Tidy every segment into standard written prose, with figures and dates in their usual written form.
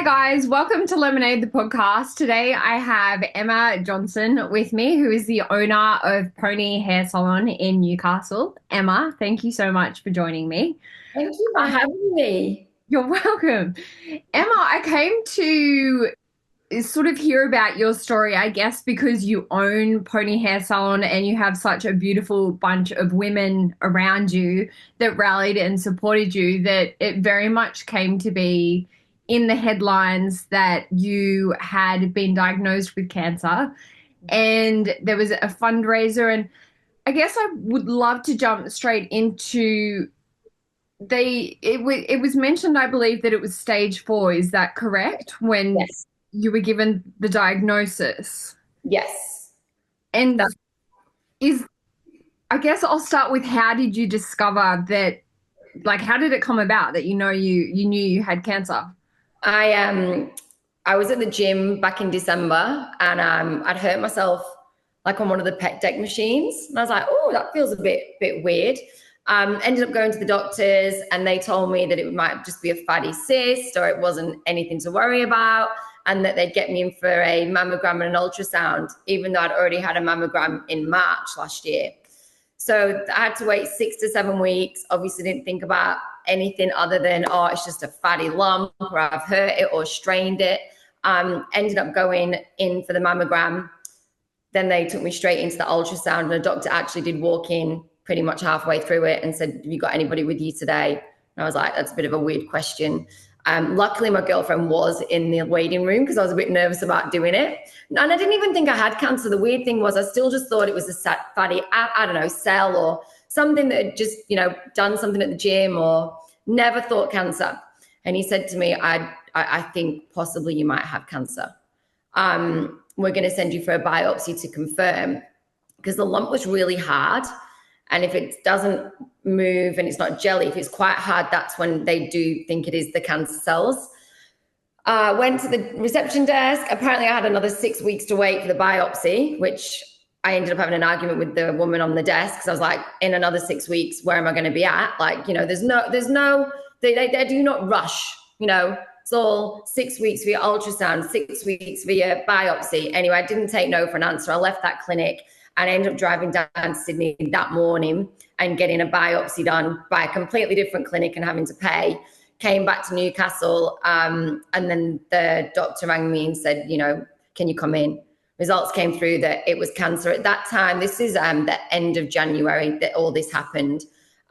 guys, welcome to Lemonade, the podcast. Today I have Emma Johnson with me, who is the owner of Pony Hair Salon in Newcastle. Emma, thank you so much for joining me. Thank you for having me. You're welcome. Emma, I came to sort of hear about your story, I guess, because you own Pony Hair Salon and you have such a beautiful bunch of women around you that rallied and supported you, that it very much came to be in the headlines that you had been diagnosed with cancer and there was a fundraiser. And I guess I would love to jump straight into it was mentioned, I believe, that it was stage 4. Is that correct? When Yes. you were given the diagnosis. Yes. And That's, is I guess I'll start with, how did you discover that, like, how did it come about that you knew you had cancer? I was at the gym back in December and I'd hurt myself like on one of the pec deck machines. And I was like, oh, that feels a bit weird. Ended up going to the doctors and they told me that it might just be a fatty cyst or it wasn't anything to worry about, and that they'd get me in for a mammogram and an ultrasound, even though I'd already had a mammogram in March last year. So I had to wait 6 to 7 weeks. Obviously didn't think about anything other than, oh, it's just a fatty lump or I've hurt it or strained it. Ended up going in for the mammogram. Then they took me straight into the ultrasound, and the doctor actually did walk in pretty much halfway through it and said, have you got anybody with you today? And I was like, that's a bit of a weird question. Luckily, my girlfriend was in the waiting room because I was a bit nervous about doing it. And I didn't even think I had cancer. The weird thing was I still just thought it was a fatty, I don't know, cell or something that had just, done something at the gym, or never thought cancer. And he said to me, I think possibly you might have cancer. We're going to send you for a biopsy to confirm, because the lump was really hard. And if it doesn't move and it's not jelly, if it's quite hard, that's when they do think it is the cancer cells. Went to the reception desk. Apparently I had another 6 weeks to wait for the biopsy, which I ended up having an argument with the woman on the desk, because I was like, in another 6 weeks, where am I going to be at? Like, they do not rush, it's all 6 weeks for your ultrasound, 6 weeks for your biopsy. Anyway, I didn't take no for an answer. I left that clinic and ended up driving down to Sydney that morning and getting a biopsy done by a completely different clinic and having to pay. Came back to Newcastle, and then the doctor rang me and said, can you come in? Results came through that it was cancer. At that time, this is the end of January that all this happened.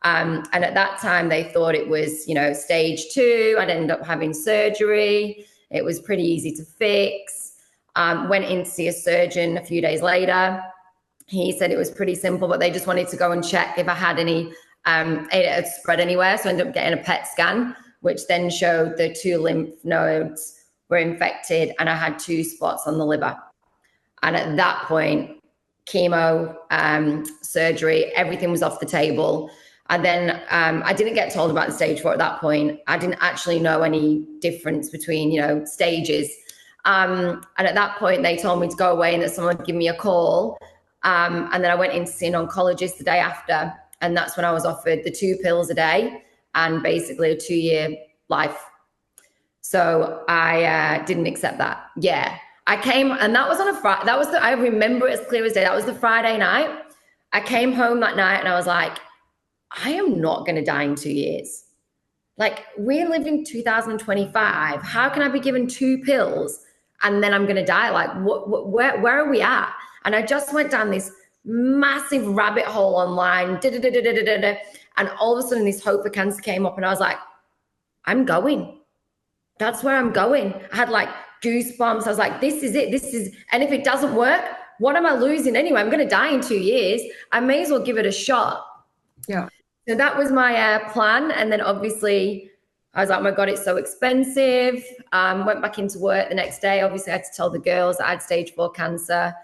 And at that time, they thought it was, stage 2. I'd end up having surgery. It was pretty easy to fix. Went in to see a surgeon a few days later. He said it was pretty simple, but they just wanted to go and check if I had any, it had spread anywhere. So I ended up getting a PET scan, which then showed the 2 lymph nodes were infected and I had 2 spots on the liver. And at that point, chemo, surgery, everything was off the table. And then I didn't get told about the stage 4 at that point. I didn't actually know any difference between, stages. And at that point, they told me to go away and that someone would give me a call. And then I went in to see an oncologist the day after. And that's when I was offered the 2 pills a day and basically a 2-year life. So I didn't accept that. Yeah. I came, and that was on a Friday. I remember it as clear as day. That was the Friday night. I came home that night and I was like, I am not going to die in 2 years. Like, we live in 2025. How can I be given 2 pills and then I'm going to die? Like, where are we at? And I just went down this massive rabbit hole online, and all of a sudden this hope for cancer came up and I was like, I'm going. That's where I'm going. I had like goosebumps. I was like, this is it. And if it doesn't work, what am I losing anyway? I'm going to die in 2 years. I may as well give it a shot. Yeah. So that was my plan. And then obviously I was like, oh my God, it's so expensive. Went back into work the next day. Obviously I had to tell the girls that I had stage 4 cancer.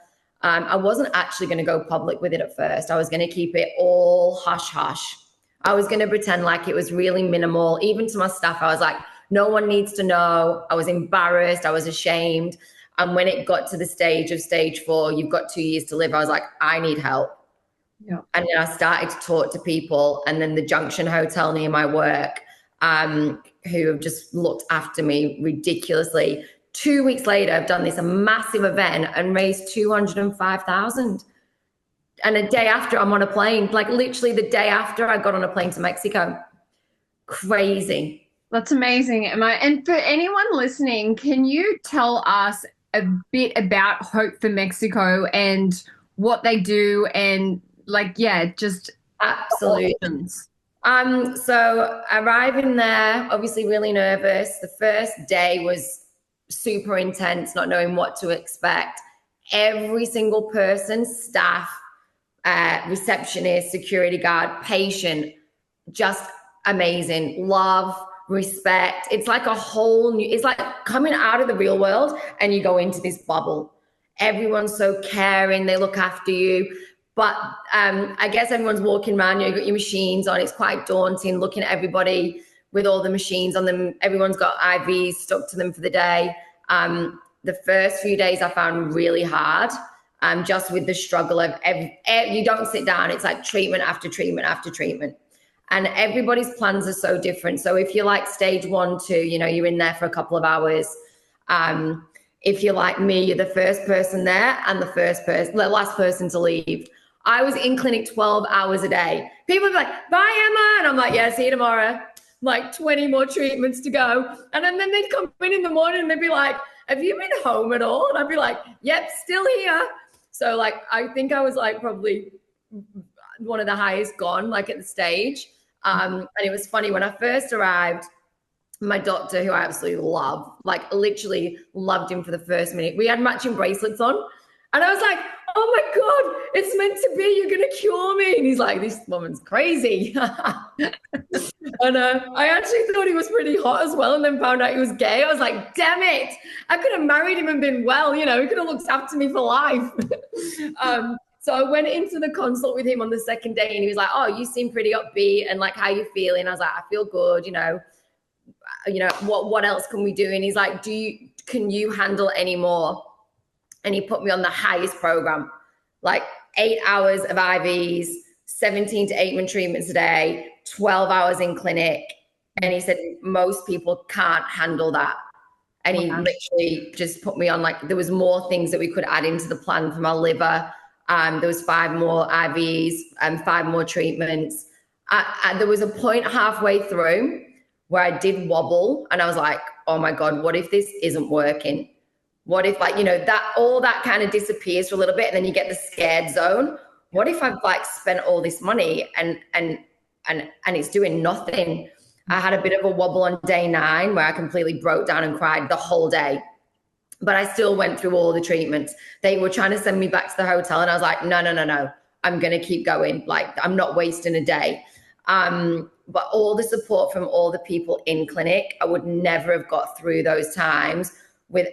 I wasn't actually going to go public with it at first. I was going to keep it all hush hush. I was going to pretend like it was really minimal. Even to my staff, I was like, no one needs to know. I was embarrassed. I was ashamed. And when it got to the stage of stage 4, you've got 2 years to live, I was like, I need help. Yeah. And then I started to talk to people. And then the Junction Hotel near my work, who have just looked after me ridiculously. 2 weeks later, I've done this massive event and raised 205,000. And a day after, I'm on a plane, like literally the day after I got on a plane to Mexico. Crazy. That's amazing, Emma. And for anyone listening, can you tell us a bit about Hope for Mexico and what they do and like, yeah, just Absolutely. options? So arriving there, obviously really nervous. The first day was super intense, not knowing what to expect. Every single person, staff, receptionist, security guard, patient, just amazing. Love, respect. It's like a whole new, it's like coming out of the real world and you go into this bubble. Everyone's so caring, they look after you. But I guess everyone's walking around, you've got your machines on. It's quite daunting looking at everybody with all the machines on them. Everyone's got IVs stuck to them for the day. The first few days I found really hard, just with the struggle of you don't sit down. It's like treatment after treatment after treatment. And everybody's plans are so different. So if you're like stage 1, 2, you're in there for a couple of hours. If you're like me, you're the first person there and the last person to leave. I was in clinic 12 hours a day. People would be like, bye, Emma. And I'm like, yeah, see you tomorrow. Like 20 more treatments to go. And then they'd come in the morning and they'd be like, have you been home at all? And I'd be like, yep, still here. So like, I think I was like probably one of the highest gone, like at the stage. And it was funny when I first arrived, my doctor, who I absolutely love, like literally loved him for the first minute. We had matching bracelets on. And I was like, oh my God, it's meant to be. You're going to cure me. And he's like, this woman's crazy. And I actually thought he was pretty hot as well and then found out he was gay. I was like, damn it. I could have married him and been well. He could have looked after me for life. So I went into the consult with him on the second day and he was like, oh, you seem pretty upbeat and like, how you feeling? I was like, I feel good, what else can we do? And he's like, can you handle any more? And he put me on the highest program, like 8 hours of IVs, 17 to 8 treatments a day, 12 hours in clinic. And he said, most people can't handle that. And he literally just put me on, like, there was more things that we could add into the plan for my liver. There was 5 more IVs and 5 more treatments. There was a point halfway through where I did wobble and I was like, oh my God, what if this isn't working? What if that all that kind of disappears for a little bit and then you get the scared zone? What if I've like spent all this money and it's doing nothing? I had a bit of a wobble on day 9 where I completely broke down and cried the whole day. But I still went through all the treatments. They were trying to send me back to the hotel and I was like, no. I'm going to keep going. Like, I'm not wasting a day. But all the support from all the people in clinic, I would never have got through those times.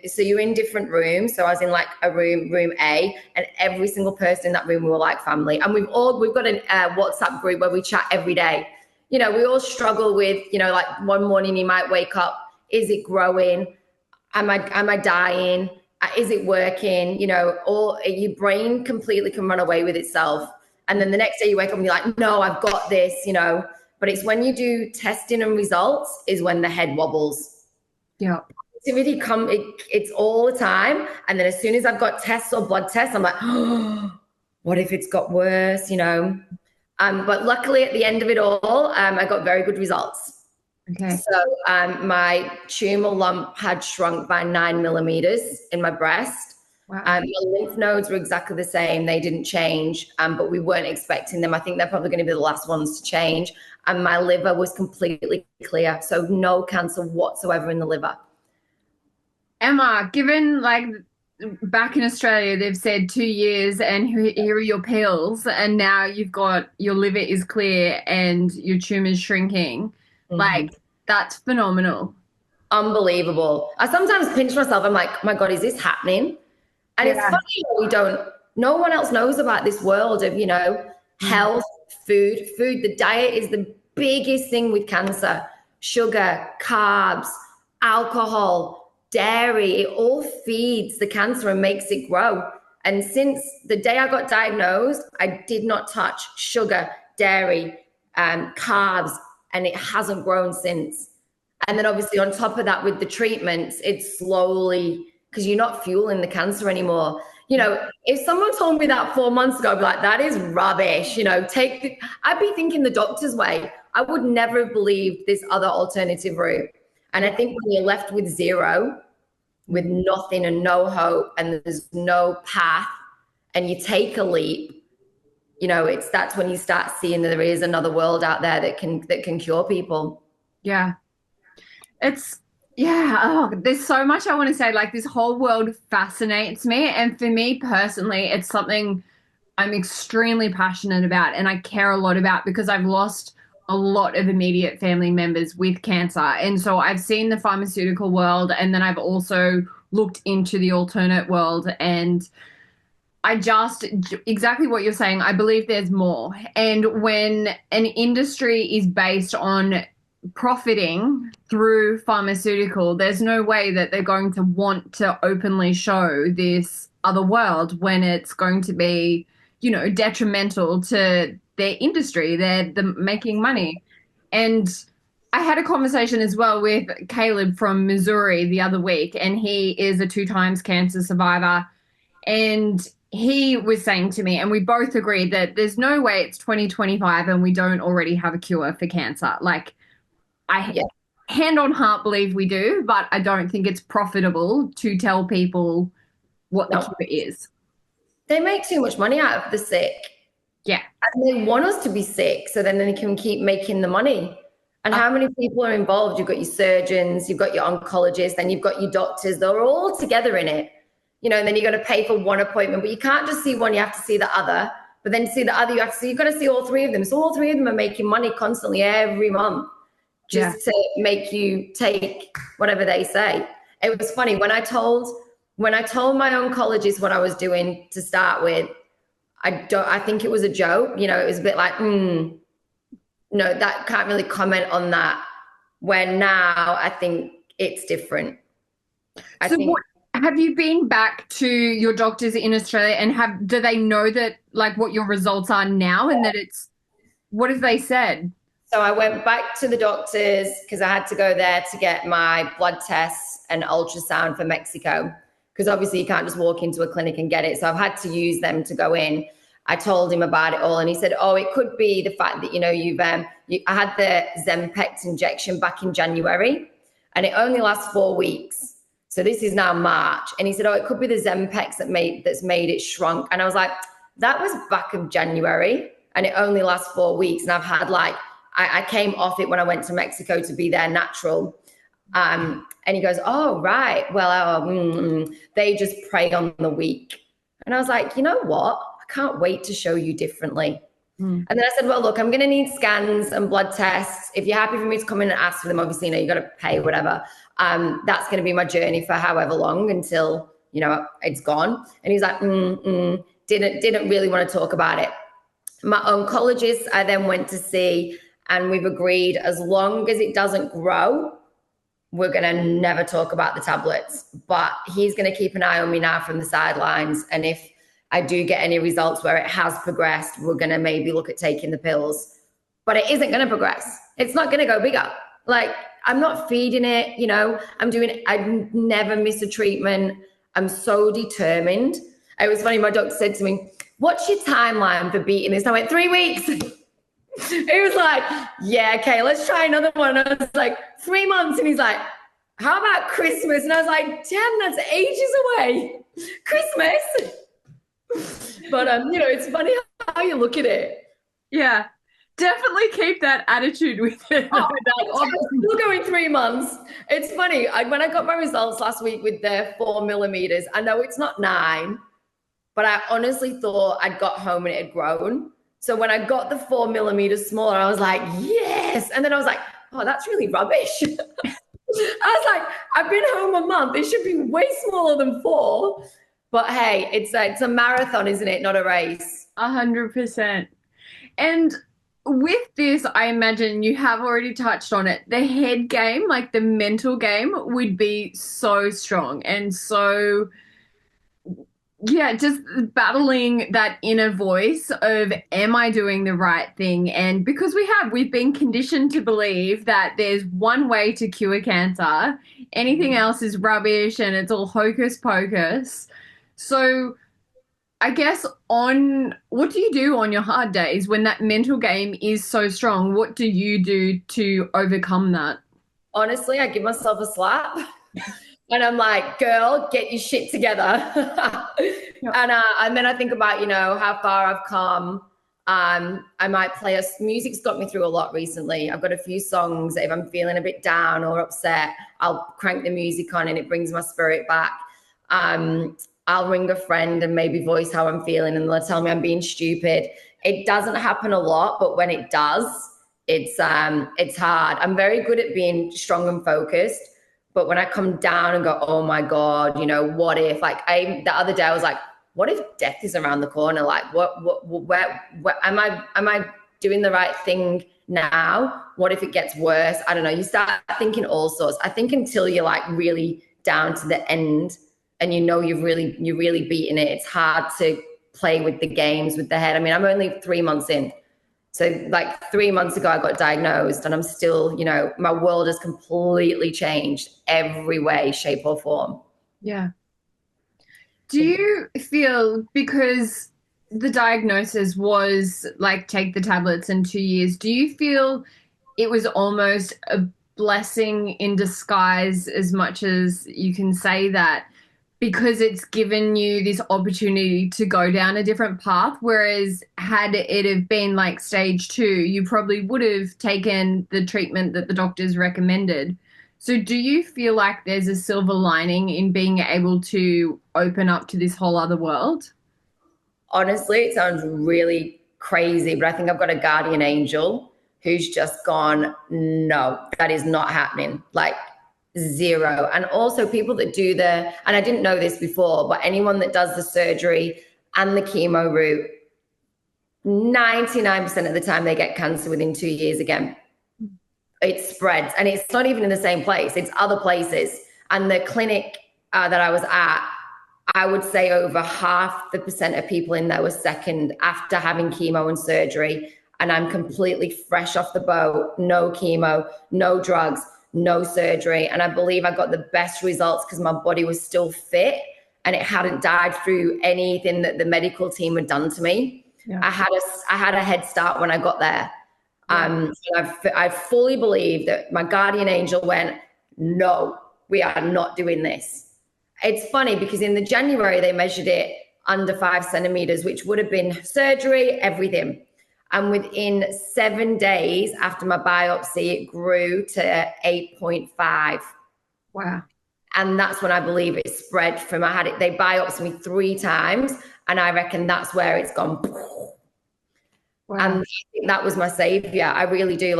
So you're in different rooms. So I was in like a room A, and every single person in that room, we were like family. And we've got a WhatsApp group where we chat every day. We all struggle with, like one morning you might wake up, is it growing? Am I dying? Is it working? Or your brain completely can run away with itself. And then the next day you wake up and you're like, no, I've got this, But it's when you do testing and results is when the head wobbles. Yeah. It's all the time. And then as soon as I've got tests or blood tests, I'm like, oh, what if it's got worse, But luckily at the end of it all, I got very good results. Okay. So my tumor lump had shrunk by 9 millimeters in my breast. Wow. My lymph nodes were exactly the same. They didn't change, but we weren't expecting them. I think they're probably going to be the last ones to change. And my liver was completely clear. So no cancer whatsoever in the liver. Emma, given like back in Australia, they've said 2 years and here are your pills, and now you've got your liver is clear and your tumor's shrinking. Mm-hmm. Like, that's phenomenal. Unbelievable. I sometimes pinch myself. I'm like, my God, is this happening? And it's funny, no one else knows about this world of, health, food. The diet is the biggest thing with cancer. Sugar, carbs, alcohol, dairy, it all feeds the cancer and makes it grow. And since the day I got diagnosed, I did not touch sugar, dairy, carbs, and it hasn't grown since. And then obviously on top of that, with the treatments, it's slowly, because you're not fueling the cancer anymore. You know, if someone told me that 4 months ago, I'd be like, that is rubbish. You know, I'd be thinking the doctor's way. I would never have believed this other alternative route. And I think when you're left with zero, with nothing and no hope, and there's no path, and you take a leap, you know, that's when you start seeing that there is another world out there that can cure people. Yeah. It's, yeah, oh, there's so much I want to say. Like, this whole world fascinates me. And for me personally, it's something I'm extremely passionate about and I care a lot about because I've lost a lot of immediate family members with cancer. And so I've seen the pharmaceutical world and then I've also looked into the alternate world. And I just, exactly what you're saying, I believe there's more. And when an industry is based on profiting through pharmaceutical, there's no way that they're going to want to openly show this other world when it's going to be, you know, detrimental to their industry. They're making money. And I had a conversation as well with Caleb from Missouri the other week, and he is a 2 times cancer survivor. And he was saying to me, and we both agreed that there's no way it's 2025 and we don't already have a cure for cancer. Like, I hand on heart believe we do, but I don't think it's profitable to tell people what the cure is. They make too much money out of the sick. Yeah. And they want us to be sick so then they can keep making the money. And how many people are involved? You've got your surgeons, you've got your oncologists, then you've got your doctors. They're all together in it. You know, and then you've got to pay for one appointment, but you can't just see one, you have to see the other. But then to see the other, you've got to see all three of them. So all three of them are making money constantly every month just to make you take whatever they say. It was funny when I told my oncologist what I was doing to start with. I think it was a joke. You know, it was a bit like, no, that can't really comment on that. When now I think it's different. Have you been back to your doctors in Australia and do they know that, like, what your results are now and that what have they said? So I went back to the doctors because I had to go there to get my blood tests and ultrasound for Mexico, because obviously you can't just walk into a clinic and get it. So I've had to use them to go in. I told him about it all and he said, oh, it could be the fact that, you know, I had the Zempex injection back in January and it only lasts 4 weeks. So this is now March. And he said, oh, it could be the Zempex that's made it shrunk. And I was like, that was back of January and it only lasts 4 weeks. And I've had I came off it when I went to Mexico to be there natural. And he goes, oh, right. Well, they just prey on the weak. And I was like, you know what? I can't wait to show you differently. And then I said, well, look, I'm going to need scans and blood tests. If you're happy for me to come in and ask for them, obviously, you know, you got to pay whatever. That's going to be my journey for however long until, you know, it's gone. And he's like, didn't really want to talk about it. My oncologist, I then went to see, and we've agreed as long as it doesn't grow, we're going to never talk about the tablets. But he's going to keep an eye on me now from the sidelines. And if I do get any results where it has progressed, we're going to maybe look at taking the pills. But it isn't going to progress. It's not going to go bigger. Like, I'm not feeding it, you know, I never miss a treatment. I'm so determined. It was funny, my doctor said to me, what's your timeline for beating this? And I went, 3 weeks. He was like, yeah, okay, let's try another one. And I was like, 3 months. And he's like, how about Christmas? And I was like, damn, that's ages away. Christmas. But, you know, it's funny how you look at it. Yeah. Definitely keep that attitude with it. I'm still going 3 months. It's funny. When I got my results last week with the 4 millimeters, I know it's not 9, but I honestly thought I'd got home and it had grown. So when I got the 4 millimeters smaller, I was like, yes. And then I was like, oh, that's really rubbish. I was like, I've been home a month. It should be way smaller than 4. But hey, it's a marathon, isn't it? Not a race. 100%. And with this, I imagine you have already touched on it. The head game, like the mental game, would be so strong and so Yeah, just battling that inner voice of, am I doing the right thing? And because we've been conditioned to believe that there's one way to cure cancer, anything else is rubbish and it's all hocus pocus. So I guess on what do you do on your hard days when that mental game is so strong? What do you do to overcome that? Honestly, I give myself a slap. And I'm like, girl, get your shit together. Yeah. And then I think about, how far I've come. I might play music's got me through a lot recently. I've got a few songs that if I'm feeling a bit down or upset, I'll crank the music on and it brings my spirit back. I'll ring a friend and maybe voice how I'm feeling and they'll tell me I'm being stupid. It doesn't happen a lot, but when it does, it's hard. I'm very good at being strong and focused. But when I come down and go, oh my God, what if? Like the other day I was like, what if death is around the corner? Like, where am I doing the right thing now? What if it gets worse? I don't know. You start thinking all sorts. I think until you're like really down to the end and you're really beating it, it's hard to play with the games with the head. I mean, I'm only 3 months in. So like 3 months ago, I got diagnosed and I'm still, my world has completely changed every way, shape or form. Yeah. Do you feel because the diagnosis was like take the tablets in 2 years, do you feel it was almost a blessing in disguise as much as you can say that because it's given you this opportunity to go down a different path, whereas had it have been like stage two, you probably would have taken the treatment that the doctors recommended. So do you feel like there's a silver lining in being able to open up to this whole other world? Honestly, it sounds really crazy, but I think I've got a guardian angel who's just gone, no, that is not happening. Like zero. And also people that do and I didn't know this before, but anyone that does the surgery and the chemo route, 99% of the time they get cancer within 2 years again. It spreads and it's not even in the same place. It's other places. And the clinic that I was at, I would say over half the percent of people in there were second after having chemo and surgery. And I'm completely fresh off the boat, no chemo, no drugs, no surgery. And I believe I got the best results because my body was still fit and it hadn't died through anything that the medical team had done to me. Yeah. I had a head start when I got there. I fully believe that my guardian angel went, no, we are not doing this. It's funny because in the January, they measured it under 5 centimeters, which would have been surgery, everything. And within 7 days after my biopsy, it grew to 8.5. Wow. And that's when I believe it spread from, they biopsied me 3 times. And I reckon that's where it's gone. Wow. And I think that was my savior. I really do.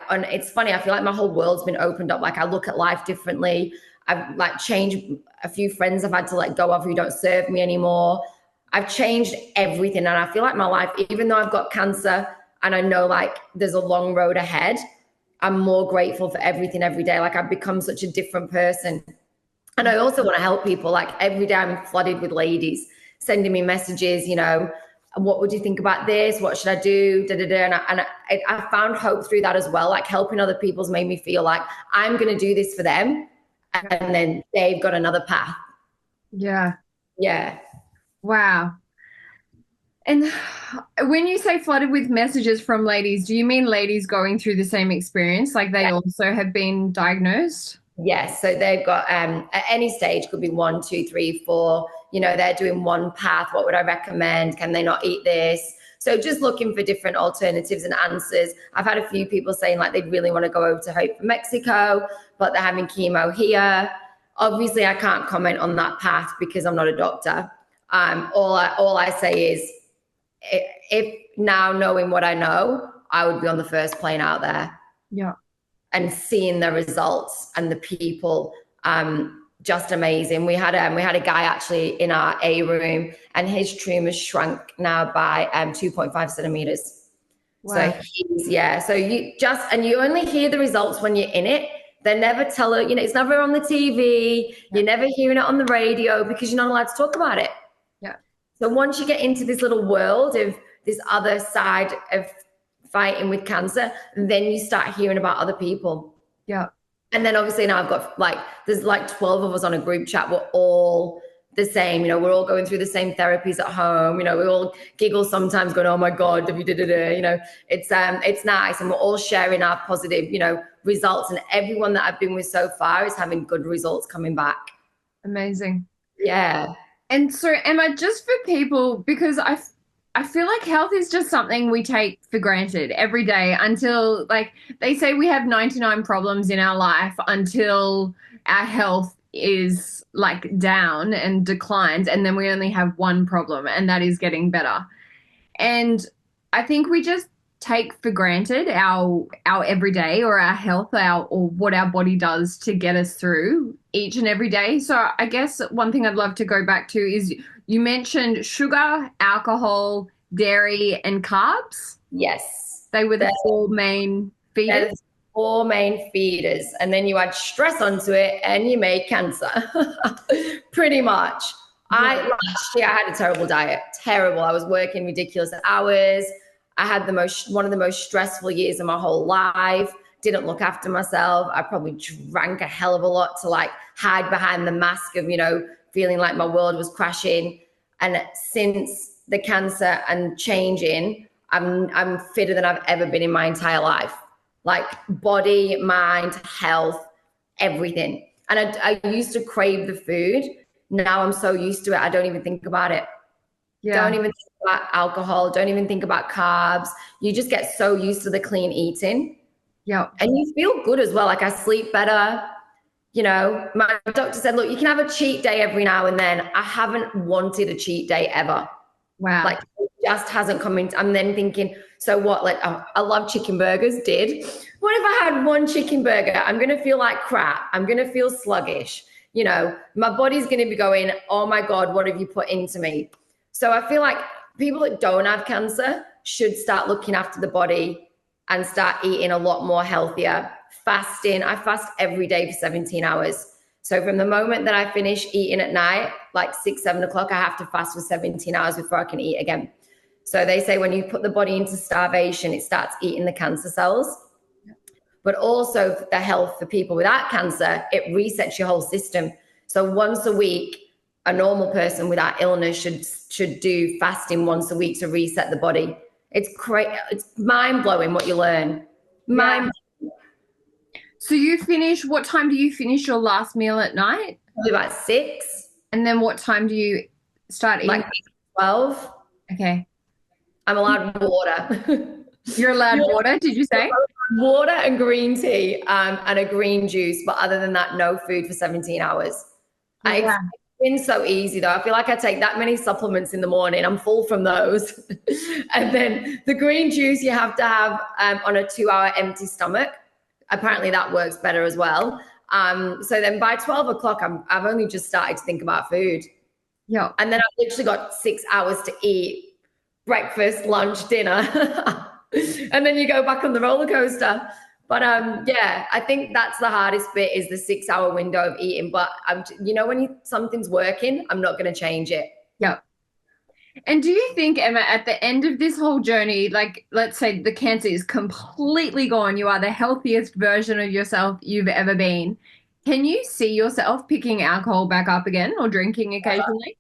And it's funny. I feel like my whole world's been opened up. Like I look at life differently. I've like changed a few friends I've had to let go of who don't serve me anymore. I've changed everything. And I feel like my life, even though I've got cancer and I know like there's a long road ahead, I'm more grateful for everything every day. Like I've become such a different person. And I also want to help people. Like every day I'm flooded with ladies sending me messages, what would you think about this? What should I do? And I found hope through that as well. Like helping other people's made me feel like I'm going to do this for them. And then they've got another path. Yeah. Yeah. Wow. And when you say flooded with messages from ladies, do you mean ladies going through the same experience? Like they also have been diagnosed? Yes. So they've got, at any stage, could be 1, 2, 3, 4, they're doing one path. What would I recommend? Can they not eat this? So just looking for different alternatives and answers. I've had a few people saying like they really want to go over to Hope for Mexico, but they're having chemo here. Obviously, I can't comment on that path because I'm not a doctor. All I say is if now knowing what I know, I would be on the first plane out there. Yeah. And seeing the results and the people, just amazing. We had a guy actually in our A room, and his tumors shrunk now by 2.5 centimeters. Wow. So you only hear the results when you're in it. They never tell it, it's never on the TV. You're never hearing it on the radio because you're not allowed to talk about it. Yeah. So once you get into this little world of this other side of fighting with cancer, then you start hearing about other people. Yeah. And then obviously now I've got like, there's like 12 of us on a group chat. We're all the same, you know, we're all going through the same therapies at home. You know, we all giggle sometimes going, oh my God, you know, it's nice. And we're all sharing our positive, you know, results. And everyone that I've been with so far is having good results coming back. Amazing. Yeah. And so, Emma, just for people, because I feel like health is just something we take for granted every day until, like, they say we have 99 problems in our life until our health is like down and declines, and then we only have one problem, and that is getting better. And I think we just take for granted our everyday or our health, our or what our body does to get us through each and every day. So I guess one thing I'd love to go back to is you mentioned sugar, alcohol, dairy, and carbs. Yes. They were the four main feeders. There's four main feeders. And then you add stress onto it and you make cancer. Pretty much. Last year I had a terrible diet. Terrible. I was working ridiculous hours. I had one of the most stressful years of my whole life. Didn't look after myself. I probably drank a hell of a lot to like hide behind the mask of, you know, feeling like my world was crashing. And since the cancer and changing, I'm fitter than I've ever been in my entire life. Like body, mind, health, everything. And I used to crave the food. Now I'm so used to it, I don't even think about it. Yeah. Don't even think about alcohol. Don't even think about carbs. You just get so used to the clean eating. Yeah. And you feel good as well. Like I sleep better. You know, my doctor said, look, you can have a cheat day every now and then. I haven't wanted a cheat day ever. Wow. Like it just hasn't come in. I'm then thinking, so what? Like, oh, I love chicken burgers, did. What if I had one chicken burger? I'm going to feel like crap. I'm going to feel sluggish. You know, my body's going to be going, oh my God, what have you put into me? So I feel like people that don't have cancer should start looking after the body and start eating a lot more healthier. Fasting. I fast every day for 17 hours. So from the moment that I finish eating at night, like 6, 7 o'clock, I have to fast for 17 hours before I can eat again. So they say when you put the body into starvation, it starts eating the cancer cells. But also the health for people without cancer, it resets your whole system. So once a week, a normal person without illness should do fasting once a week to reset the body. It's crazy. It's mind-blowing what you learn. So what time do you finish your last meal at night? Probably about 6. And then what time do you start eating? Like 12. Okay. I'm allowed water. You're allowed water, did you say? Water and green tea and a green juice. But other than that, no food for 17 hours. Yeah. It's been so easy though. I feel like I take that many supplements in the morning. I'm full from those. And then the green juice you have to have on a 2-hour empty stomach. Apparently that works better as well. So then by 12 o'clock, I've only just started to think about food. Yeah. And then I've literally got 6 hours to eat breakfast, lunch, dinner. And then you go back on the roller coaster. But yeah, I think that's the hardest bit is the 6-hour window of eating. But you know, when something's working, I'm not going to change it. Yeah. And do you think, Emma, at the end of this whole journey, like let's say the cancer is completely gone, you are the healthiest version of yourself you've ever been. Can you see yourself picking alcohol back up again or drinking occasionally?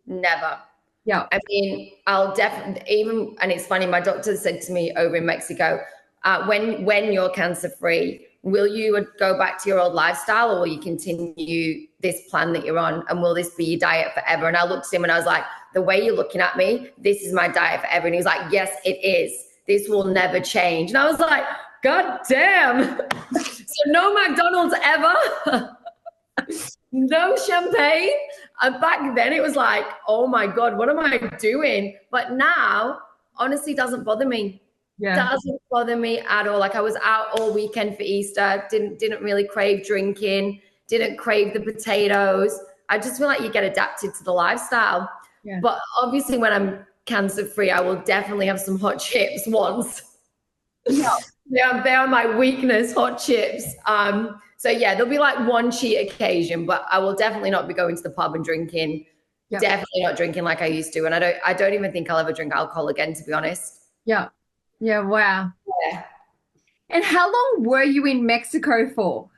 Never. Yeah. I mean, I'll definitely and it's funny, my doctor said to me over in Mexico, when you're cancer free, will you go back to your old lifestyle or will you continue this plan that you're on? And will this be your diet forever? And I looked at him and I was like, the way you're looking at me, this is my diet forever. And he was like, yes, it is. This will never change. And I was like, God damn. So no McDonald's ever. No champagne. And back then it was like, oh my God, what am I doing? But now, honestly, doesn't bother me. Yeah. Doesn't bother me at all. Like I was out all weekend for Easter, didn't really crave drinking, didn't crave the potatoes. I just feel like you get adapted to the lifestyle. Yeah. But obviously when I'm cancer free, I will definitely have some hot chips once. Yeah. They are my weakness, hot chips. So yeah, there'll be like one cheat occasion, but I will definitely not be going to the pub and drinking Yep. Definitely not drinking like I used to. And I don't even think I'll ever drink alcohol again, to be honest. Yep. Yeah. Wow. Yeah. And how long were you in Mexico for?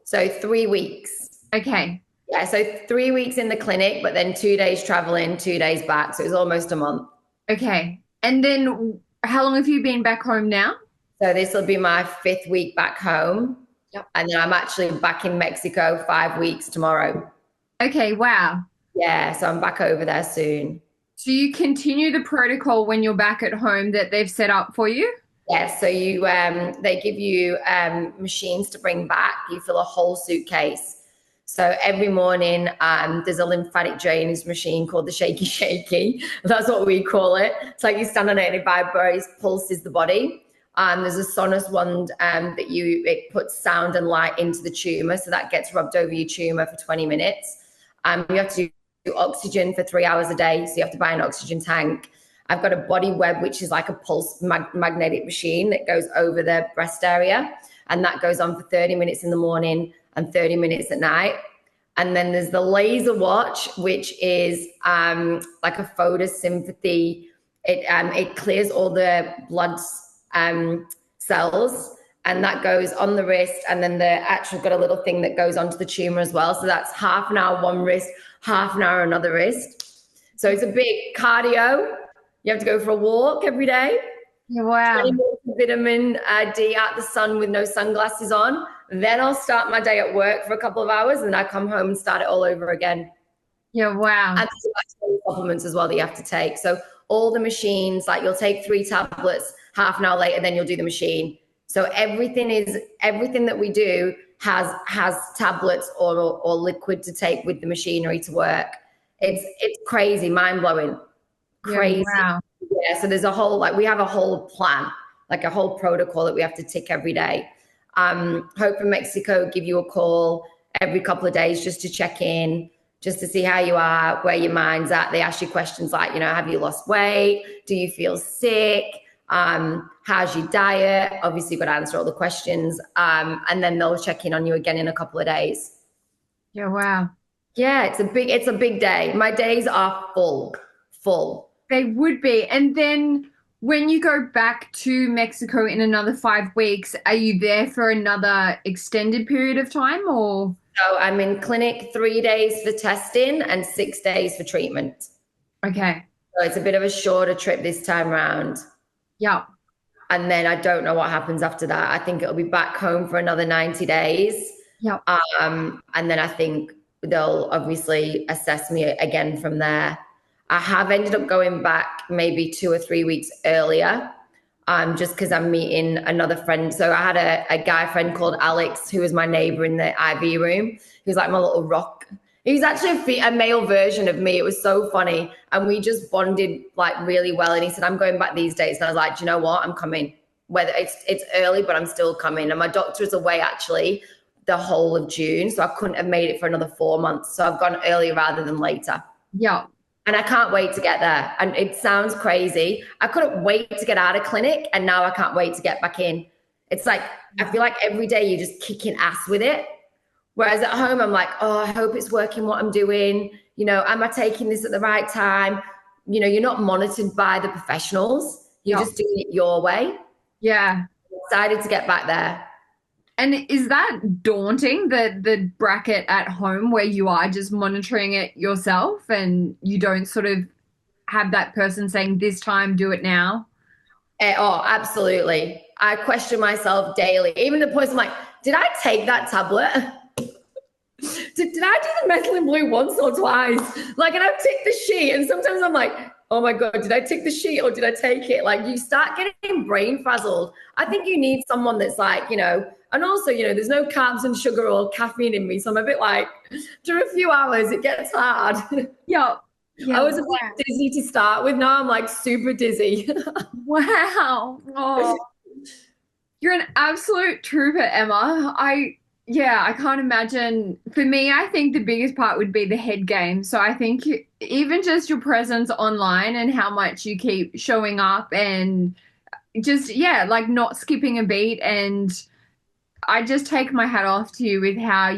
So 3 weeks. Okay. Yeah, so 3 weeks in the clinic, but then 2 days traveling, 2 days back. So it was almost a month. Okay. And then how long have you been back home now? So this will be my 5th week back home. Yep. And then I'm actually back in Mexico 5 weeks tomorrow. Okay. Wow. Yeah, so I'm back over there soon. So you continue the protocol when you're back at home that they've set up for you? Yeah, so they give you machines to bring back. You fill a whole suitcase. So every morning, there's a lymphatic drainage machine called the Shaky Shaky. That's what we call it. It's like you stand on it and it vibrates, pulses the body. There's a Sonus wand that it puts sound and light into the tumor, so that gets rubbed over your tumor for 20 minutes. You have to do oxygen for 3 hours a day, so you have to buy an oxygen tank. I've got a body web, which is like a pulse magnetic machine that goes over the breast area, and that goes on for 30 minutes in the morning and 30 minutes at night. And then there's the laser watch, which is like a photosympathy. It clears all the blood cells, and that goes on the wrist. And then the actual got a little thing that goes onto the tumor as well. So that's half an hour one wrist, half an hour another wrist. So it's a big cardio. You have to go for a walk every day. Wow. 20 minutes of vitamin D out the sun with no sunglasses on. Then I'll start my day at work for a couple of hours, and then I come home and start it all over again. Yeah. Wow. And there's supplements as well that you have to take. So all the machines, like you'll take 3 tablets, half an hour later, then you'll do the machine. So everything that we do has tablets or liquid to take with the machinery to work. It's crazy, mind blowing. Yeah. Crazy. Wow. Yeah, so there's a whole, like, we have a whole plan, like a whole protocol that we have to tick every day. Hope in Mexico give you a call every couple of days just to check in, just to see how you are, where your mind's at. They ask you questions like, have you lost weight? Do you feel sick? How's your diet? Obviously, you've got to answer all the questions. And then they'll check in on you again in a couple of days. Yeah. Wow. Yeah, it's a big day. My days are full. They would be. And then when you go back to Mexico in another 5 weeks, are you there for another extended period of time or? So I'm in clinic 3 days for testing and 6 days for treatment. Okay. So it's a bit of a shorter trip this time around. Yeah. And then I don't know what happens after that. I think it'll be back home for another 90 days. Yeah. And then I think they'll obviously assess me again from there. I have ended up going back maybe 2 or 3 weeks earlier, just because I'm meeting another friend. So I had a guy friend called Alex, who was my neighbor in the IV room. He was like my little rock. He was actually a male version of me. It was so funny. And we just bonded like really well. And he said, I'm going back these days. And I was like, do you know what? I'm coming. Whether it's early, but I'm still coming. And my doctor is away actually the whole of June. So I couldn't have made it for another 4 months. So I've gone earlier rather than later. Yeah. And I can't wait to get there. And it sounds crazy. I couldn't wait to get out of clinic, and now I can't wait to get back in. It's like, I feel like every day you're just kicking ass with it. Whereas at home, I'm like, oh, I hope it's working what I'm doing. Am I taking this at the right time? You're not monitored by the professionals. You're just doing it your way. Yeah. I'm excited to get back there. And is that daunting, the bracket at home where you are just monitoring it yourself and you don't sort of have that person saying this time, do it now? Oh, absolutely. I question myself daily. Even the point I'm like, did I take that tablet? Did I do the methylene blue once or twice? Like, and I've ticked the sheet, and sometimes I'm like, oh my God, did I tick the sheet or did I take it? Like, you start getting brain frazzled. I think you need someone that's like, and also, there's no carbs and sugar or caffeine in me. So I'm a bit like, after a few hours, it gets hard. Yeah. I was a bit dizzy to start with. Now I'm like super dizzy. Wow. Oh, you're an absolute trooper, Emma. I can't imagine. For me, I think the biggest part would be the head game. So I think even just your presence online and how much you keep showing up and just, like not skipping a beat. And I just take my hat off to you with how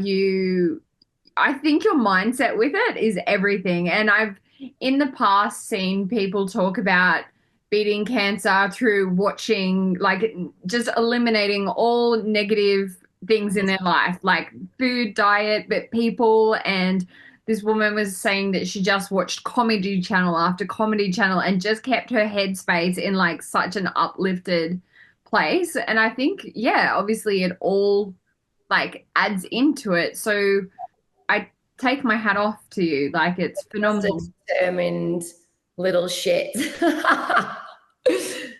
I think your mindset with it is everything. And I've in the past seen people talk about beating cancer through watching, like just eliminating all negative things in their life, like food, diet, but people. And this woman was saying that she just watched comedy channel after comedy channel and just kept her headspace in like such an uplifted place. And I think, yeah, obviously it all like adds into it. So I take my hat off to you. Like it's Just a phenomenal. determined little shit.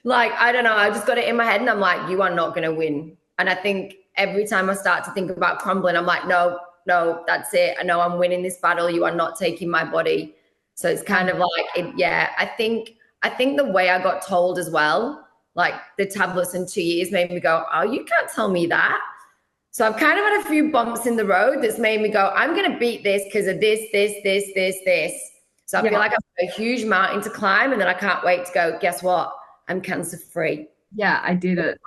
Like, I don't know. I just got it in my head and I'm like, you are not going to win. And I think every time I start to think about crumbling, I'm like, no, no, that's it. I know I'm winning this battle. You are not taking my body. So it's kind of like, yeah, I think the way I got told as well, like the tablets in 2 years made me go, oh, you can't tell me that. So I've kind of had a few bumps in the road that's made me go, I'm going to beat this because of this. So I feel Yeah. like I've got a huge mountain to climb, and then I can't wait to go, guess what? I'm cancer free. Yeah, I did it.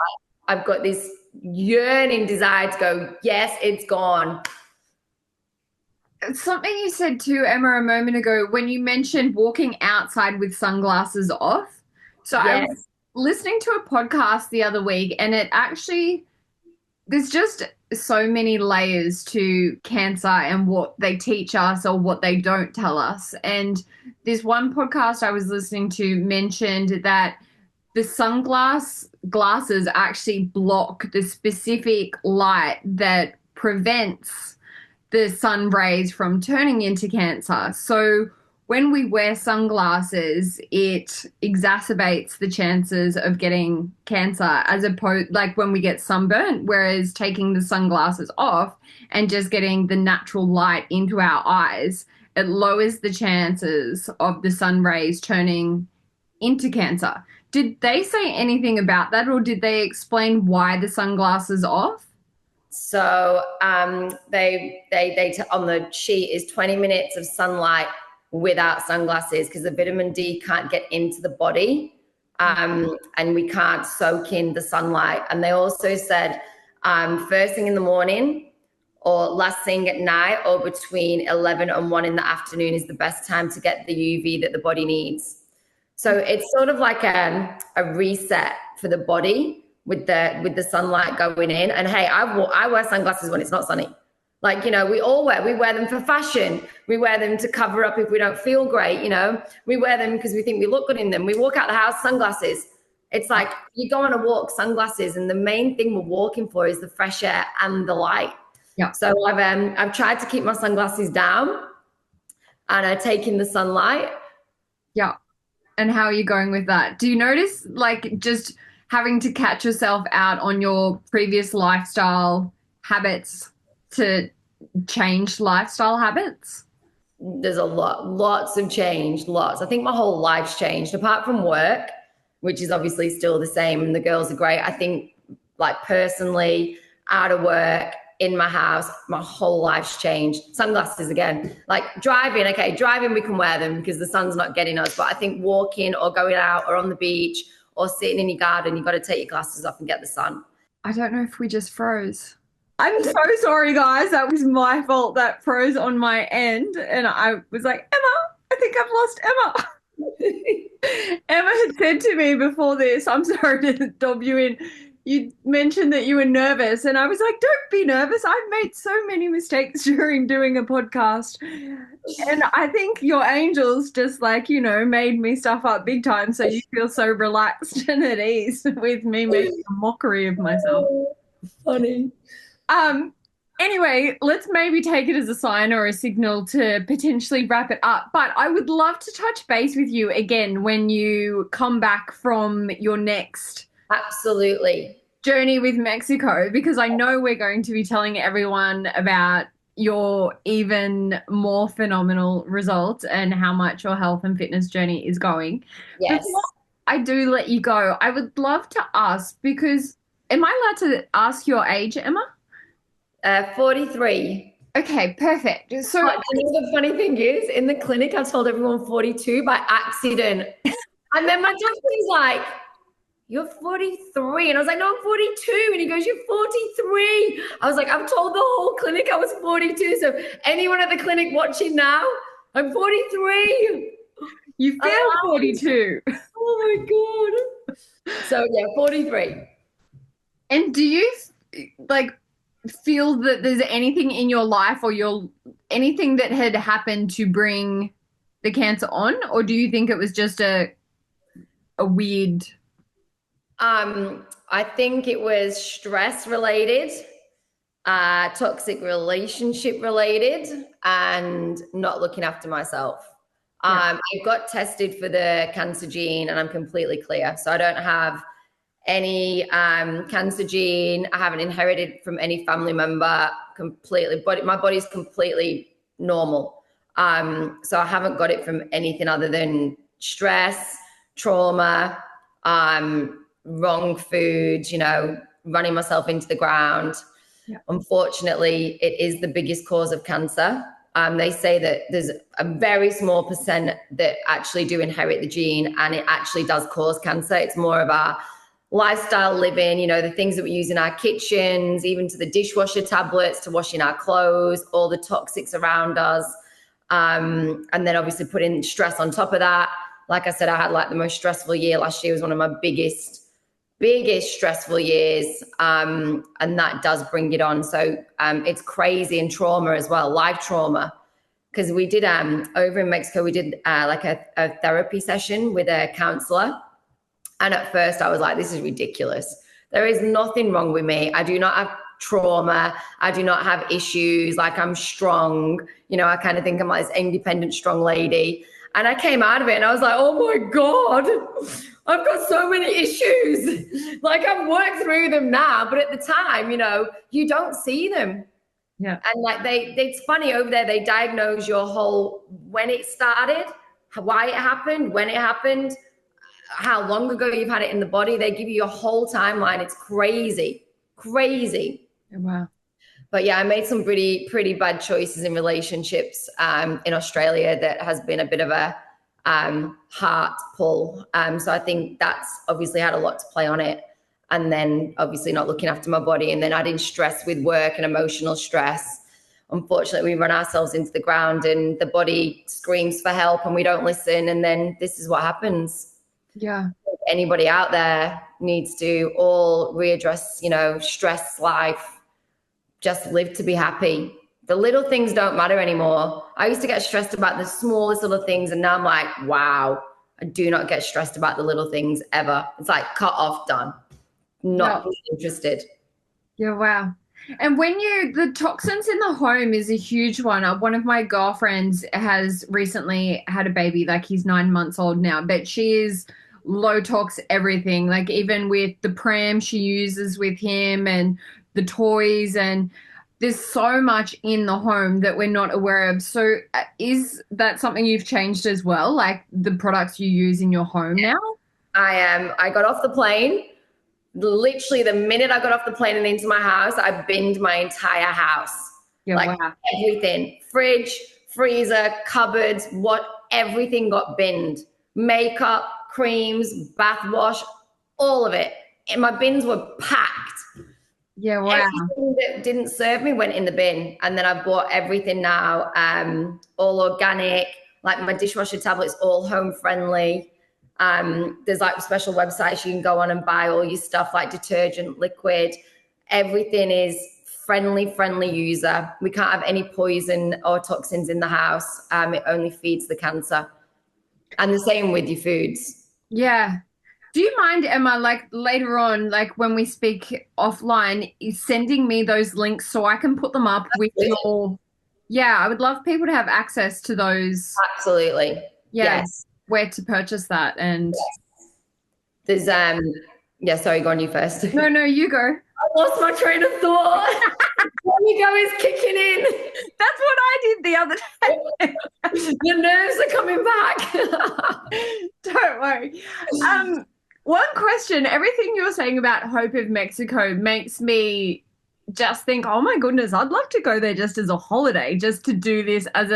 I've got this yearning desire to go, yes, it's gone. Something you said too, Emma, a moment ago when you mentioned walking outside with sunglasses off. So I was Yes. listening to a podcast the other week, and it actually, there's just so many layers to cancer and what they teach us or what they don't tell us. And this one podcast I was listening to mentioned that the glasses actually block the specific light that prevents the sun rays from turning into cancer. So when we wear sunglasses, it exacerbates the chances of getting cancer as opposed like when we get sunburnt, whereas taking the sunglasses off and just getting the natural light into our eyes, it lowers the chances of the sun rays turning into cancer. Did they say anything about that or did they explain why the sunglasses off? So they on the sheet is 20 minutes of sunlight without sunglasses because the vitamin D can't get into the body, and we can't soak in the sunlight. And they also said first thing in the morning or last thing at night or between 11 and 1 in the afternoon is the best time to get the UV that the body needs. So it's sort of like a reset for the body with the sunlight going in. And hey, I wear sunglasses when it's not sunny. Like, you know, we wear them for fashion. We wear them to cover up if we don't feel great, you know. We wear them because we think we look good in them. We walk out the house, sunglasses. It's like you go on a walk, sunglasses, and the main thing we're walking for is the fresh air and the light. Yeah. So I've tried to keep my sunglasses down and I take in the sunlight. Yeah. And how are you going with that? Do you notice like just having to catch yourself out on your previous lifestyle habits to change lifestyle habits? There's lots of change, lots. I think my whole life's changed apart from work, which is obviously still the same. And the girls are great. I think like personally, out of work, in my house, my whole life's changed. Sunglasses again, like driving. Okay, driving, we can wear them because the sun's not getting us. But I think walking or going out or on the beach or sitting in your garden, you've got to take your glasses off and get the sun. I don't know if we just froze. I'm so sorry, guys. That was my fault. That froze on my end. And I was like, Emma, I think I've lost Emma. Emma had said to me before this, I'm sorry to dob you in. You mentioned that you were nervous, and I was like, don't be nervous. I've made so many mistakes during doing a podcast. And I think your angels just like, you know, made me stuff up big time. So you feel so relaxed and at ease with me making a mockery of myself. Funny. Anyway, let's maybe take it as a sign or a signal to potentially wrap it up. But I would love to touch base with you again when you come back from your next Absolutely. journey with Mexico, because I know we're going to be telling everyone about your even more phenomenal results and how much your health and fitness journey is going. Yes. Before I do let you go, I would love to ask, because am I allowed to ask your age, Emma? 43. Okay, perfect. So, But you know the funny thing is, in the clinic, I told everyone 42 by accident. And then my doctor's like, you're 43. And I was like, no, I'm 42. And he goes, you're 43. I was like, I've told the whole clinic I was 42. So anyone at the clinic watching now, I'm 43. You feel 42. Oh my God. So yeah, 43. And do you like feel that there's anything in your life or your anything that had happened to bring the cancer on, or do you think it was just a weird? I think it was stress related, toxic relationship related, and not looking after myself. Yeah. I got tested for the cancer gene and I'm completely clear. So I don't have any cancer gene. I haven't inherited from any family member completely, but my body's completely normal. So I haven't got it from anything other than stress, trauma, wrong foods, running myself into the ground. Yeah. Unfortunately, it is the biggest cause of cancer. They say that there's a very small percent that actually do inherit the gene, and it actually does cause cancer. It's more of our lifestyle living, the things that we use in our kitchens, even to the dishwasher tablets, to washing our clothes, all the toxics around us. And then obviously putting stress on top of that. Like I said, I had like the most stressful year. Last year was one of my biggest stressful years. And that does bring it on. So it's crazy, and trauma as well, life trauma. Because we did over in Mexico, we did like a therapy session with a counselor. And at first I was like, this is ridiculous. There is nothing wrong with me. I do not have trauma. I do not have issues. Like, I'm strong. I kind of think I'm like this independent, strong lady. And I came out of it and I was like, oh my God, I've got so many issues. Like, I've worked through them now, but at the time, you don't see them. Yeah. And like it's funny over there, they diagnose your whole, when it started, why it happened, when it happened, how long ago you've had it in the body. They give you your whole timeline. It's crazy. Wow. But yeah, I made some pretty bad choices in relationships in Australia that has been a bit of a heart pull. So I think that's obviously had a lot to play on it. And then obviously not looking after my body, and then adding stress with work and emotional stress. Unfortunately, we run ourselves into the ground and the body screams for help and we don't listen. And then this is what happens. Yeah. Anybody out there needs to all readdress, stress life, just live to be happy. The little things don't matter anymore. I used to get stressed about the smallest little things, and now I'm like, wow, I do not get stressed about the little things ever. It's like cut off, done. Not interested. Yeah, wow. And the toxins in the home is a huge one. One of my girlfriends has recently had a baby, like he's 9 months old now, but she is low tox everything, like even with the pram she uses with him and the toys, and there's so much in the home that we're not aware of. So is that something you've changed as well, like the products you use in your home now? I got off the plane. Literally the minute I got off the plane and into my house, I binned my entire house. Yeah, like wow. Everything, fridge, freezer, cupboards, everything got binned. Makeup, creams, bath wash, all of it. And my bins were packed. Yeah, wow. Everything that didn't serve me went in the bin. And then I bought everything now, all organic, like my dishwasher tablets, all home friendly. There's like special websites you can go on and buy all your stuff, like detergent, liquid. Everything is friendly user. We can't have any poison or toxins in the house. It only feeds the cancer. And the same with your foods. Yeah. Do you mind, Emma, like later on, like when we speak offline, is sending me those links so I can put them up with your... Yeah, I would love people to have access to those. Absolutely. Yeah. Yes. Where to purchase that. And there's sorry, go on, you first. No, you go. I lost my train of thought. There you go, is kicking in. That's what I did the other day. The nerves are coming back. Don't worry. One question, everything you're saying about Hope of Mexico makes me just think, oh my goodness, I'd love to go there just as a holiday, just to do this as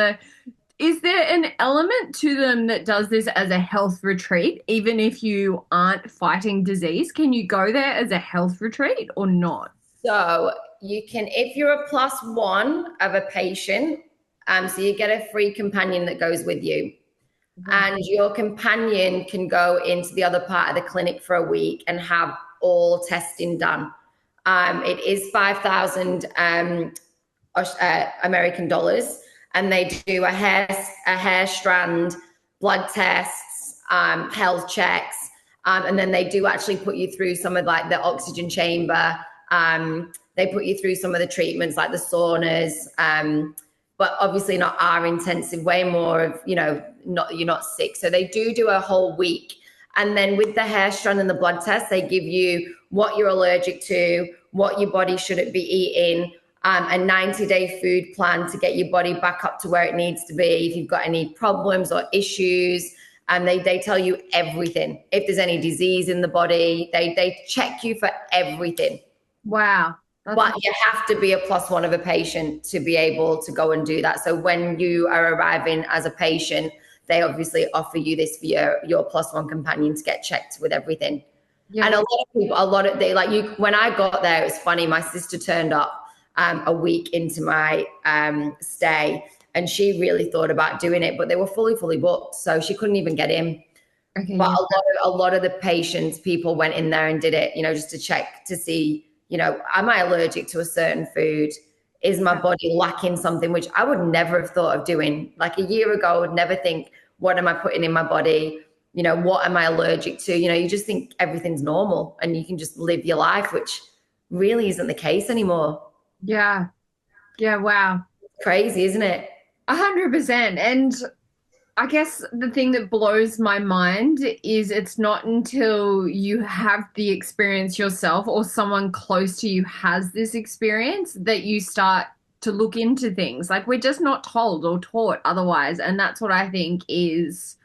Is there an element to them that does this as a health retreat, even if you aren't fighting disease? Can you go there as a health retreat or not? So you can, if you're a plus one of a patient, so you get a free companion that goes with you. Wow. And your companion can go into the other part of the clinic for a week and have all testing done. It is 5,000 American dollars, and they do a hair strand, blood tests, health checks, and then they do actually put you through some of like the oxygen chamber. They put you through some of the treatments like the saunas, but obviously not our intensive, way more of, not, you're not sick. So they do a whole week. And then with the hair strand and the blood test, they give you what you're allergic to, what your body shouldn't be eating, a 90-day food plan to get your body back up to where it needs to be. If you've got any problems or issues, and they tell you everything. If there's any disease in the body, they check you for everything. Wow. But you have to be a plus one of a patient to be able to go and do that. So when you are arriving as a patient, they obviously offer you this for your plus one companion to get checked with everything. Yeah. And a lot of they like you. When I got there, it was funny. My sister turned up a week into my stay, and she really thought about doing it, but they were fully booked, so she couldn't even get in. Okay. But Yeah. a lot of the patients, people went in there and did it, just to check to see, am I allergic to a certain food? Is my body lacking something, which I would never have thought of doing. Like a year ago, I would never think, what am I putting in my body? What am I allergic to? You just think everything's normal and you can just live your life, which really isn't the case anymore. Yeah. Yeah. Wow. Crazy, isn't it? 100%. And I guess the thing that blows my mind is it's not until you have the experience yourself or someone close to you has this experience that you start to look into things. Like we're just not told or taught otherwise. And that's what I think is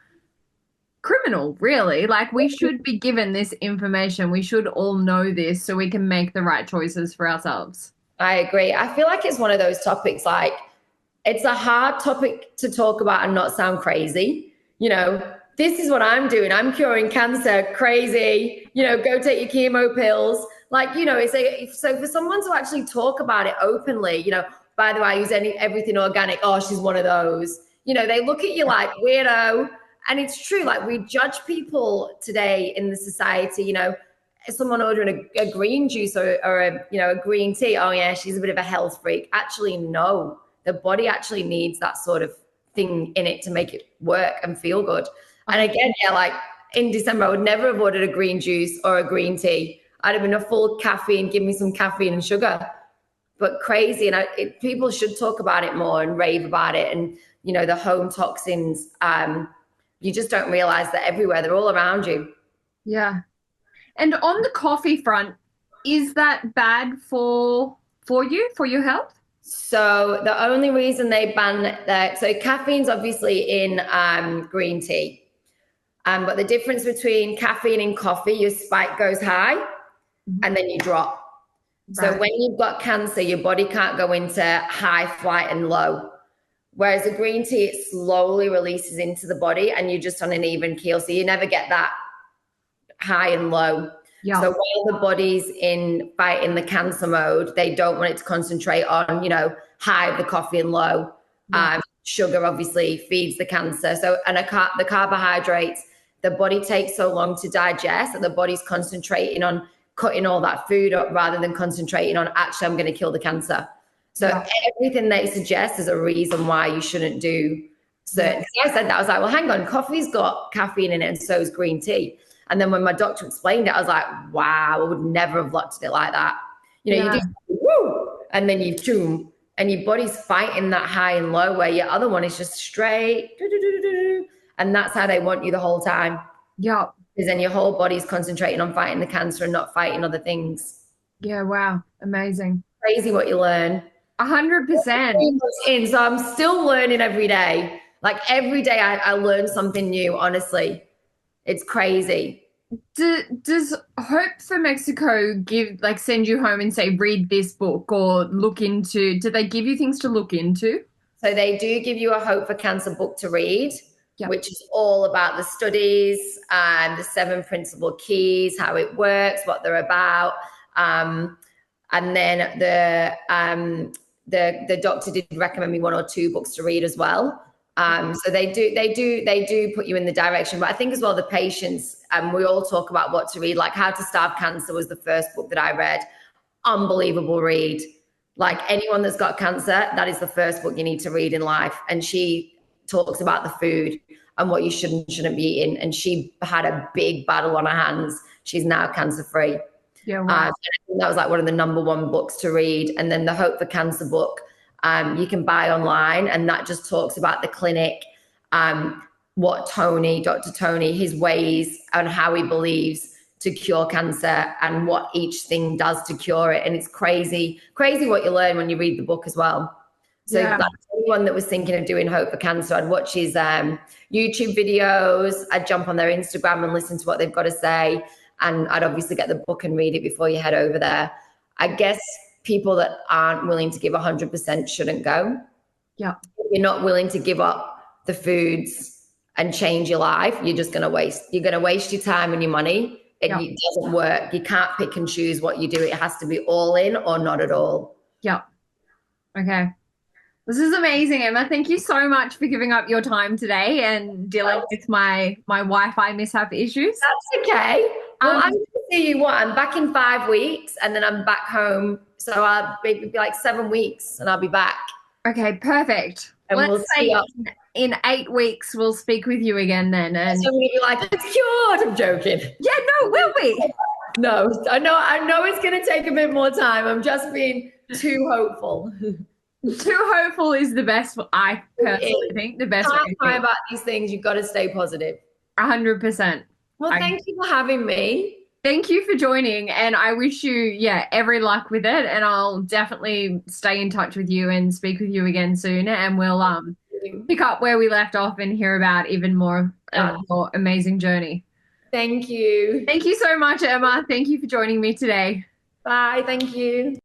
criminal, really. Like we should be given this information. We should all know this so we can make the right choices for ourselves. I agree. I feel like it's one of those topics, like it's a hard topic to talk about and not sound crazy. This is what I'm doing. I'm curing cancer. Crazy. Go take your chemo pills. Like, it's like, so for someone to actually talk about it openly, by the way, I use everything organic. Oh, she's one of those. They look at you like weirdo. And it's true. Like we judge people today in the society, someone ordering a green juice or a green tea. Oh yeah, she's a bit of a health freak. Actually, no. The body actually needs that sort of thing in it to make it work and feel good. And again, yeah, like in December, I would never have ordered a green juice or a green tea. I'd have been a full caffeine, give me some caffeine and sugar. But crazy. And people should talk about it more and rave about it. And, the home toxins, you just don't realize that everywhere. They're all around you. Yeah. And on the coffee front, is that bad for you, for your health? So the only reason they ban that, so caffeine's obviously in green tea. But the difference between caffeine and coffee, your spike goes high and then you drop. Right. So when you've got cancer, your body can't go into high, flight, and low. Whereas the green tea, it slowly releases into the body and you're just on an even keel. So you never get that high and low. Yeah. So while the body's in fighting the cancer mode, they don't want it to concentrate on, high of the coffee and low. Yeah. Sugar obviously feeds the cancer. So, and the carbohydrates, the body takes so long to digest that the body's concentrating on cutting all that food up rather than concentrating on actually, I'm going to kill the cancer. So yeah. Everything they suggest is a reason why you shouldn't do certain. Yeah. I said that, I was like, well, hang on, coffee's got caffeine in it and so is green tea. And then when my doctor explained it, I was like, wow, I would never have looked at it like that. You do woo, and then you zoom, and your body's fighting that high and low where your other one is just straight. And that's how they want you the whole time. Yeah. Because then your whole body's concentrating on fighting the cancer and not fighting other things. Yeah, wow. Amazing. Crazy what you learn. 100%. So I'm still learning every day. Like every day I learn something new, honestly. It's crazy. Does Hope for Mexico send you home and say, read this book or look into, do they give you things to look into? So they do give you a Hope for Cancer book to read, Yep. which is all about the studies and the 7 principal keys, how it works, what they're about. And then the doctor did recommend me 1 or 2 books to read as well. So they do put you in the direction. But I think as well the patients, we all talk about what to read. Like How to Starve Cancer was the first book that I read. Unbelievable read. Like anyone that's got cancer, that is the first book you need to read in life. And she talks about the food and what you should and shouldn't be eating. And she had a big battle on her hands. She's now cancer free. Yeah, wow. That was like one of the #1 books to read. And then the Hope for Cancer book, you can buy online, and that just talks about the clinic, what Dr. Tony, his ways and how he believes to cure cancer and what each thing does to cure it. And it's crazy what you learn when you read the book as well. So like anyone that was thinking of doing Hope for Cancer, I'd watch his YouTube videos, I'd jump on their Instagram and listen to what they've got to say. And I'd obviously get the book and read it before you head over there. I guess people that aren't willing to give 100% shouldn't go. Yeah. If you're not willing to give up the foods and change your life, you're just going to waste. You're going to waste your time and your money. It doesn't work. You can't pick and choose what you do. It has to be all in or not at all. Yeah. Okay. This is amazing, Emma. Thank you so much for giving up your time today and dealing with my Wi-Fi mishap issues. That's okay. Well, I'm going to see you I'm back in 5 weeks and then I'm back home. So I'll be like 7 weeks and I'll be back. Okay, perfect. And Let's say in 8 weeks we'll speak with you again then. And so we'll be like, it's cured. I'm joking. Yeah, no, it will be. No, I know it's going to take a bit more time. I'm just being too hopeful. Too hopeful is the best. I personally think the best way to cry about these things. You've got to stay positive. 100%. Well, thank you for having me. Thank you for joining, and I wish you, every luck with it. And I'll definitely stay in touch with you and speak with you again soon. And we'll pick up where we left off and hear about even more of your amazing journey. Thank you. Thank you so much, Emma. Thank you for joining me today. Bye. Thank you.